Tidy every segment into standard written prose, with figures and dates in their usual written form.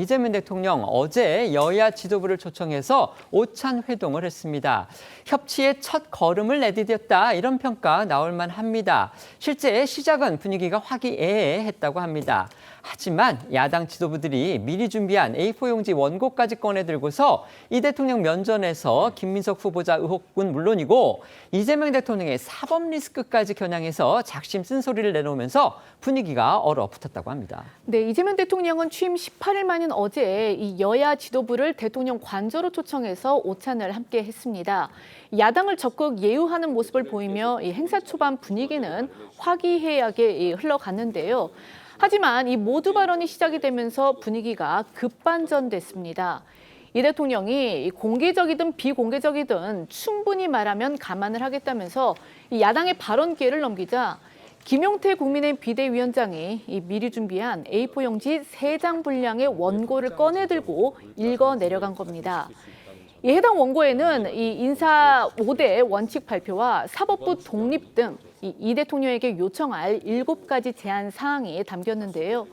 이재명 대통령 어제 여야 지도부를 초청해서 오찬 회동을 했습니다. 협치의 첫 걸음을 내디뎠다 이런 평가 나올 만합니다. 실제 시작은 분위기가 화기애애했다고 합니다. 하지만 야당 지도부들이 미리 준비한 A4 용지 원고까지 꺼내들고서 이 대통령 면전에서 김민석 후보자 의혹은 물론이고 이재명 대통령의 사법 리스크까지 겨냥해서 작심 쓴소리를 내놓으면서 분위기가 얼어붙었다고 합니다. 네, 이재명 대통령은 취임 18일 만인 어제 이 여야 지도부를 대통령 관저로 초청해서 오찬을 함께 했습니다. 야당을 적극 예우하는 모습을 보이며 이 행사 초반 분위기는 화기애애하게 흘러갔는데요. 하지만 이 모두 발언이 시작이 되면서 분위기가 급반전됐습니다. 이 대통령이 공개적이든 비공개적이든 충분히 말하면 감안을 하겠다면서 이 야당의 발언 기회를 넘기자 김용태 국민의힘 비대위원장이 이 미리 준비한 A4 용지 3장 분량의 원고를 꺼내들고 읽어 내려간 겁니다. 이 해당 원고에는 이 인사 5대 원칙 발표와 사법부 독립 등 이 대통령에게 요청할 7가지 제안 사항이 담겼는데요.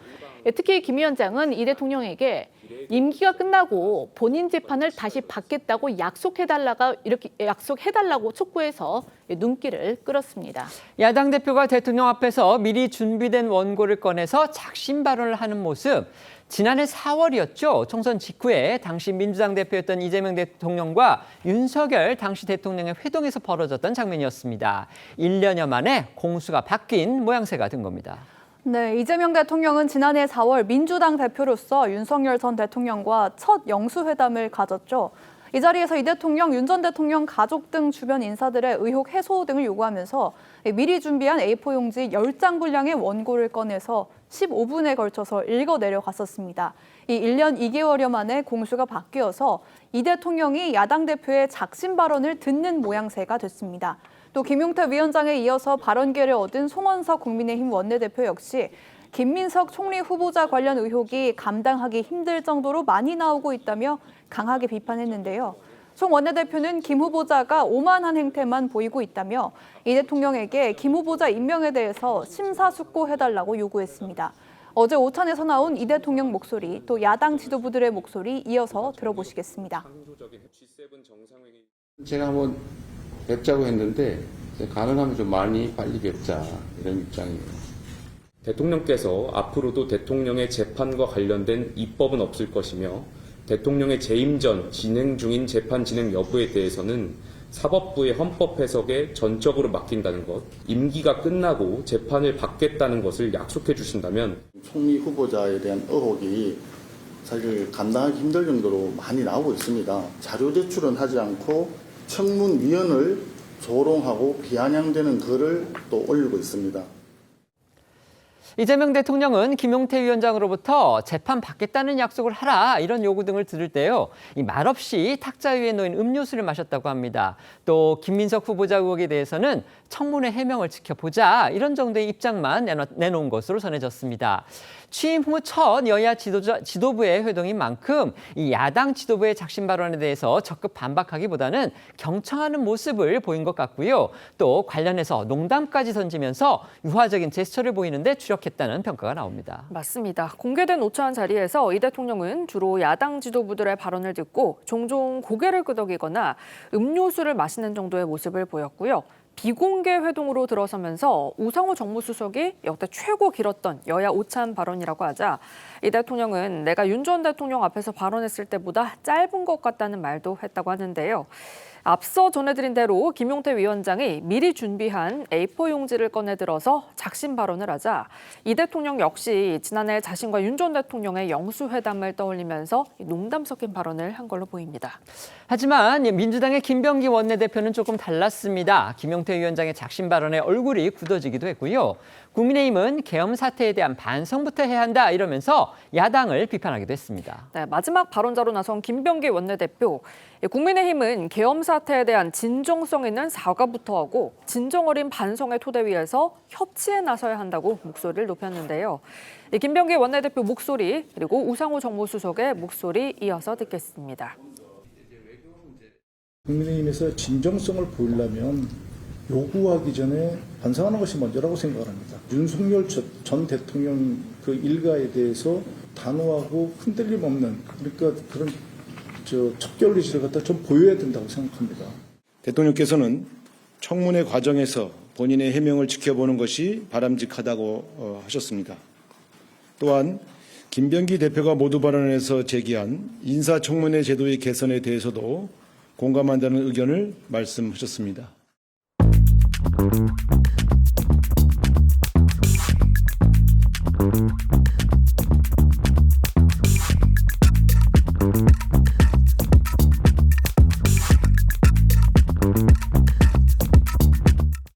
특히 김 위원장은 이 대통령에게 임기가 끝나고 본인 재판을 다시 받겠다고 약속해달라고 촉구해서 눈길을 끌었습니다. 야당 대표가 대통령 앞에서 미리 준비된 원고를 꺼내서 작심 발언을 하는 모습. 지난해 4월이었죠. 총선 직후에 당시 민주당 대표였던 이재명 대통령과 윤석열 당시 대통령의 회동에서 벌어졌던 장면이었습니다. 1년여 만에 공수가 바뀐 모양새가 된 겁니다. 네, 이재명 대통령은 지난해 4월 민주당 대표로서 윤석열 전 대통령과 첫 영수회담을 가졌죠. 이 자리에서 이 대통령, 윤 전 대통령 가족 등 주변 인사들의 의혹 해소 등을 요구하면서 미리 준비한 A4 용지 10장 분량의 원고를 꺼내서 15분에 걸쳐서 읽어 내려갔었습니다. 이 1년 2개월여 만에 공수가 바뀌어서 이 대통령이 야당 대표의 작심 발언을 듣는 모양새가 됐습니다. 또 김용태 위원장에 이어서 발언 기회를 얻은 송원석 국민의힘 원내대표 역시 김민석 총리 후보자 관련 의혹이 감당하기 힘들 정도로 많이 나오고 있다며 강하게 비판했는데요. 송 원내대표는 김 후보자가 오만한 행태만 보이고 있다며 이 대통령에게 김 후보자 임명에 대해서 심사숙고해달라고 요구했습니다. 어제 오찬에서 나온 이 대통령 목소리, 또 야당 지도부들의 목소리 이어서 들어보시겠습니다. 제가 한번 뵙자고 했는데 가능하면 좀 많이 빨리 뵙자 이런 입장이에요. 대통령께서 앞으로도 대통령의 재판과 관련된 입법은 없을 것이며 대통령의 재임 전 진행 중인 재판 진행 여부에 대해서는 사법부의 헌법 해석에 전적으로 맡긴다는 것, 임기가 끝나고 재판을 받겠다는 것을 약속해 주신다면 총리 후보자에 대한 의혹이 사실 감당하기 힘들 정도로 많이 나오고 있습니다. 자료 제출은 하지 않고 청문위원을 조롱하고 비아냥대는 글을 또 올리고 있습니다. 이재명 대통령은 김용태 위원장으로부터 재판 받겠다는 약속을 하라 이런 요구 등을 들을 때요. 이 말없이 탁자 위에 놓인 음료수를 마셨다고 합니다. 또 김민석 후보자 의혹에 대해서는 청문회 해명을 지켜보자 이런 정도의 입장만 내놓은 것으로 전해졌습니다. 취임 후 첫 여야 지도부의 회동인 만큼 이 야당 지도부의 작심 발언에 대해서 적극 반박하기보다는 경청하는 모습을 보인 것 같고요. 또 관련해서 농담까지 던지면서 유화적인 제스처를 보이는데 주력했다는 평가가 나옵니다. 맞습니다. 공개된 오찬 자리에서 이 대통령은 주로 야당 지도부들의 발언을 듣고 종종 고개를 끄덕이거나 음료수를 마시는 정도의 모습을 보였고요. 비공개 회동으로 들어서면서 우상호 정무수석이 역대 최고 길었던 여야 오찬 발언이라고 하자 이 대통령은 내가 윤 전 대통령 앞에서 발언했을 때보다 짧은 것 같다는 말도 했다고 하는데요. 앞서 전해드린 대로 김용태 위원장이 미리 준비한 A4 용지를 꺼내들어서 작심 발언을 하자 이 대통령 역시 지난해 자신과 윤 전 대통령의 영수회담을 떠올리면서 농담 섞인 발언을 한 걸로 보입니다. 하지만 민주당의 김병기 원내대표는 조금 달랐습니다. 김용태 위원장의 작심 발언에 얼굴이 굳어지기도 했고요. 국민의힘은 계엄 사태에 대한 반성부터 해야 한다 이러면서 야당을 비판하기도 했습니다. 네, 마지막 발언자로 나선 김병기 원내대표. 국민의힘은 계엄 사태에 대한 진정성 있는 사과부터 하고 진정 어린 반성의 토대 위에서 협치에 나서야 한다고 목소리를 높였는데요. 김병기 원내대표 목소리 그리고 우상호 정무수석의 목소리 이어서 듣겠습니다. 국민의힘에서 진정성을 보이려면 요구하기 전에 반성하는 것이 먼저라고 생각을 합니다. 윤석열 전 대통령 그 일가에 대해서 단호하고 흔들림 없는 그러니까 그런 척결 의지를 갖다 좀 보여야 된다고 생각합니다. 대통령께서는 청문회 과정에서 본인의 해명을 지켜보는 것이 바람직하다고 하셨습니다. 또한 김병기 대표가 모두 발언에서 제기한 인사청문회 제도의 개선에 대해서도 공감한다는 의견을 말씀하셨습니다.